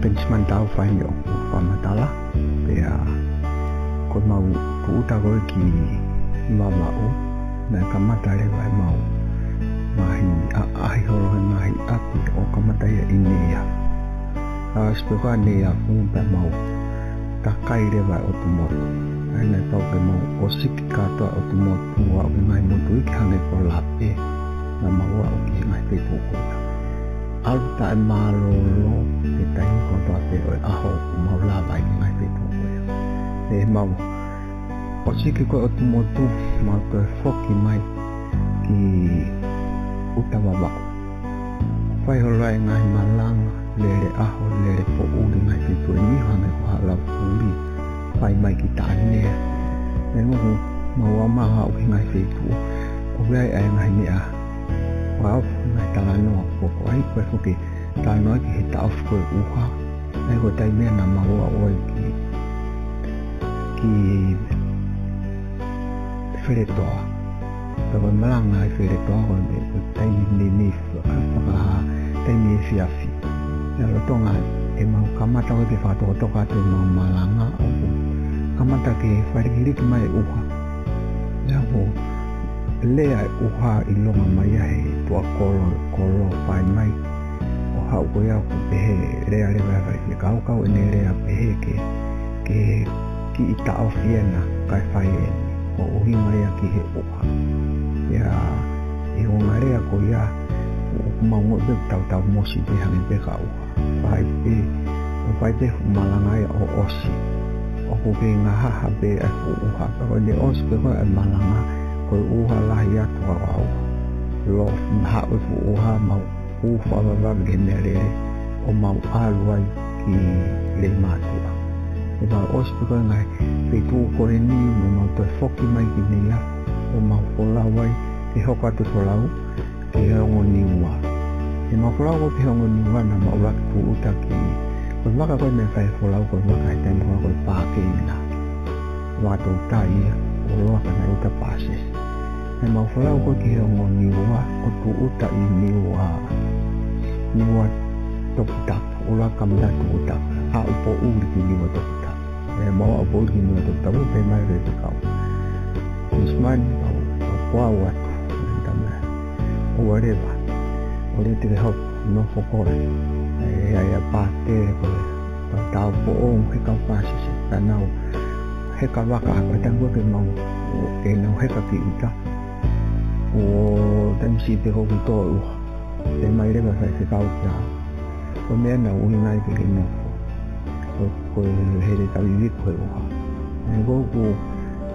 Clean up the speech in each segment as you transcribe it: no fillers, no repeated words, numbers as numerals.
PENISIMANI TAUFA ini FAKAMATALA pea ko mau kuuta ko ki mamau na kamata le vai mau mahi ai holo mahi api o kamata ia ini ya speko ne ya umpa mau takai le vai o tumoto ana tau pe mau o sikika to o tumoto wa mai mo tu ki hane ko lape na mau o ki mai pe poko alta malolo kita ini ko to pe o aho mau la vai mai pe poko e mau o sikiko o tumoto mau to foki mai ki utawaba fai holai ngai malang lele aho lele po uri ngai pitu ni hane ko hala uri fai mai ki tane e mo mau ma ha o ngai pitu o vai ai ngai ni a wa ngai talanoa po ai ko foki talanoa ki TAUFA ko uha ai ko tai me na mau o ki feretoa pero malang ai feretoa ko me tai ni fa tai ni fiafi ya LOLOTONGA e mau kamata ko ke fato to ka te mau malanga o kamata ke farigiri ki mai uha ya bo le ai uha ilonga mai ai to kolo pai mai o ha ko ya ko pe le ale va ke ka ne le a pe ke ki TAUFA kai fai o mai ki he uha ya e o ngare ko ya mau mo be tau mo si be hang be ka uha vai pe malanga o osi o ko be nga ha be a uha ko ne os be ko malanga ko uha la ya to au lo ha o uha mau ufa va genere o mau alwai ki le matu e va os be ko ngai pe tu ko ni mo mau to foki mai ki ne ya o mau Folau wai e hoka te Folau e hongo niwa e mau Folau ko te hongo niwa na mau lak tu utaki ko maka ko me fai Folau ko maka i tempo ko pake ina wato tai o loa kana uta pase e mau Folau ko te hongo niwa o tu uta i niwa tokutak ula kamda tu utak a upo uri ki niwa tokutak e mau upo uri ki niwa tokutak upe mai re kau PENISIMANI au watu ndama whatever ore te help no fokore ai a parte ko tau po on ke ka pasi se tanau he ka waka ka tango ke mau e no he ka ki uta o tan si te ho to te mai re ba se ka uta ko me na un nai ke no ko he re ka vivi ko e go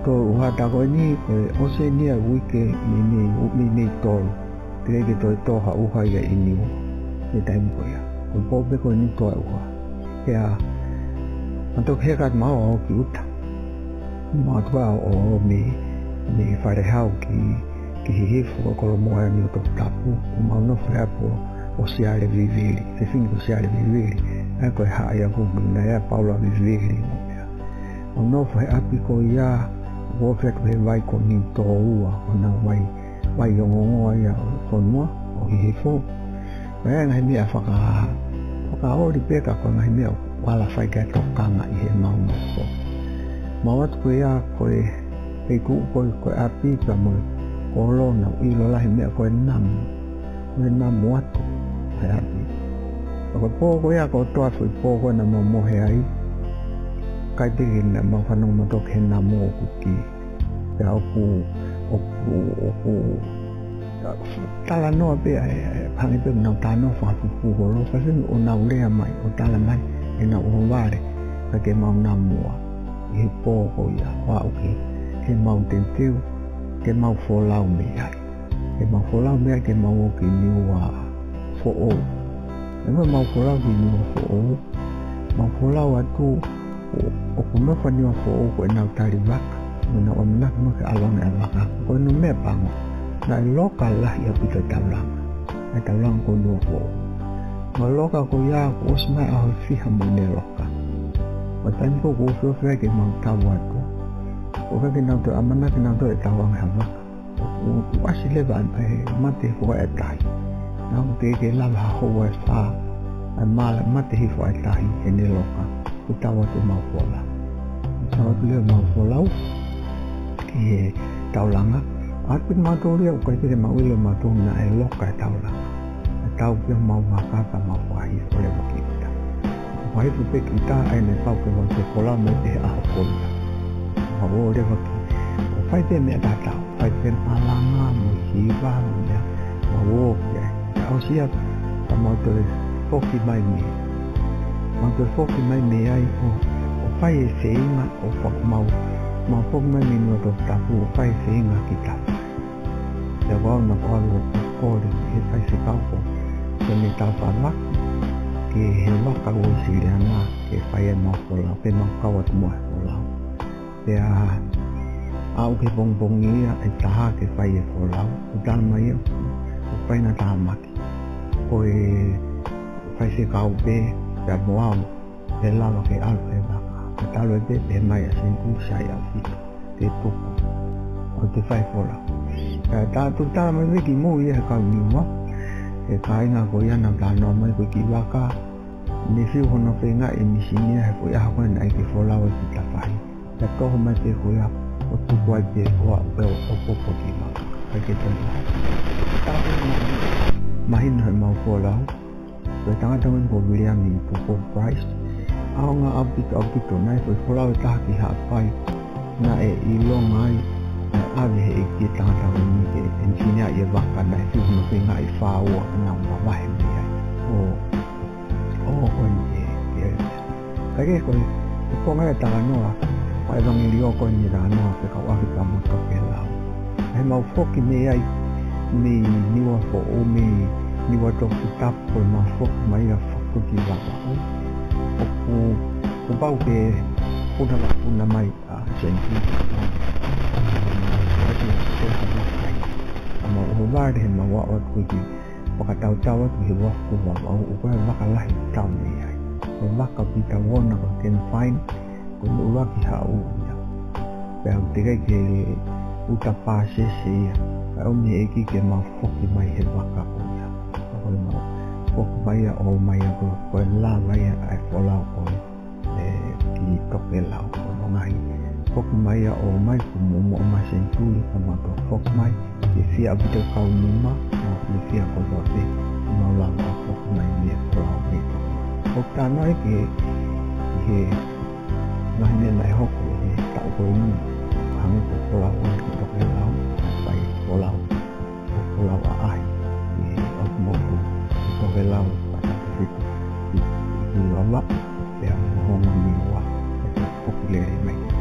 ko uha tako ni ko ose ni a wike ni to kre ke to ha uha ya ini ni time ko ya ko bobe ko ni to uha ya anto he ka ma o ki uta ma twa o mi fare hau ki he fo ko mo ni to tapu ma no fa po o si ale viveri se fin ko si ale viveri ko ha ya ko na ya Paula viveri o no fa api ko ya wo fek be vai ko ni to ua ona vai yongo ya ko no o hi fo ba na ni afaka o ri peka ko na ni wala fai ka to kanga i he mau so mawat ko ya ko e ku ko api ka mo ko lo na i lo la me ko nam wat ha api ko ya ko to afu ko na mo he ai kai te na ma fa no mo to ke na mo ku ki ya ku o talanoa pe hangi pe na tano fa ku ko lo fa sin o na ure mai o talamai e na o vale ka ke mau na mo e po ko ya wa o ke mau tentiu ke mau Folau me ai ke mau Folau me ke mau ki ni wa fo o e mau Folau ki ni fo o mau Folau atu o kuma fani wa fo ko na tali baka na o na mo ka along e baka ko no me pa na lokal lah ya pita talang ai talang ko no ko ma loka ko ya ko sma a fi hamone loka o tan ko so fe ke ma tawa ko o ka ke na to amana ke na to e tawang ha baka o asile ban ai mate ko e tai na o te ke la ho wa fa mala mate hi fo ai tahi e ne loka ku tawa tu mau fola tawa tu leo mau folau ki taulanga aku mau tu leo ko te mau le mau tu na e loka e taulanga tau ki mau makaka mau ai fo le kita wai fu pe kita ai ne pau ke mo te fola me te a fola mau le ki o fai te me ta tau fai te alanga mo hiva mo ya mau ke au sia mau tu foki mai me mau tu foki mai me ai o fai e seinga o fak mau foki mai me no to tapu o fai seinga kita ya wau na palu ko de e fai se kaupo se me TAUFA la ke he waka o siriana ke fai e mau fola pe mau kawat mo fola ya au ke bong ia e taha ke fai e fola o dan mai o fai na tamaki o e fai se kaupe ya moa e lava ke alu e waka e talo e pepe mai a sentu sai au fito te tuku o te fai fola ta tu tala mai wiki mo ia e kau niwa e ka inga ko ia na plano mai ko ki waka ni fiu hono whenga e misinia he ko ia hako na i ke fola o ki ta fai ya toho mai te ko ia o tuku ai te koa o popo ki waka ai ke tani mahina he mau fola ko tangata mo ko William ni popo price au nga abito nai ko fola o taha ki hapai na e ilo ngai ave he ki tangata mo ni ke engineer ye waka na fiu hono whenga i whaua na wawahe mea o ko ni e kage ko ngai talanoa ai vangi rio ko ni ranoa pe ka wahi ka mo Tokelau ai mau foki me ai me niwa fo o me niwa to tap ko ma fok mai a fok ki waka o bau ke puna mai a senti ama o vare ma wa o ku ki pakatau tawa ki wa ku wa o ko waka lahi tau me ai o waka pita wona ko ken fine ko no wa ki ha o ya pe o te ke uta pase se ya o me ki ke ma foki mai he waka ko ya ko ma foki mai o mai ko la mai ai Folau ko ki Tokelau ko ngai foki mai o mai ko mo ma sentuli ko ma to foki mai ke fia abito kau nima ma ke fia ko do te ma la ko foki mai ni Folau ni o ta noi ke ngai nei hoko e tau ko ni hang ko Folau ki Tokelau pai Folau a ai o mo ko Tokelau pa fitu i lava e a honga ni wa e foki le mai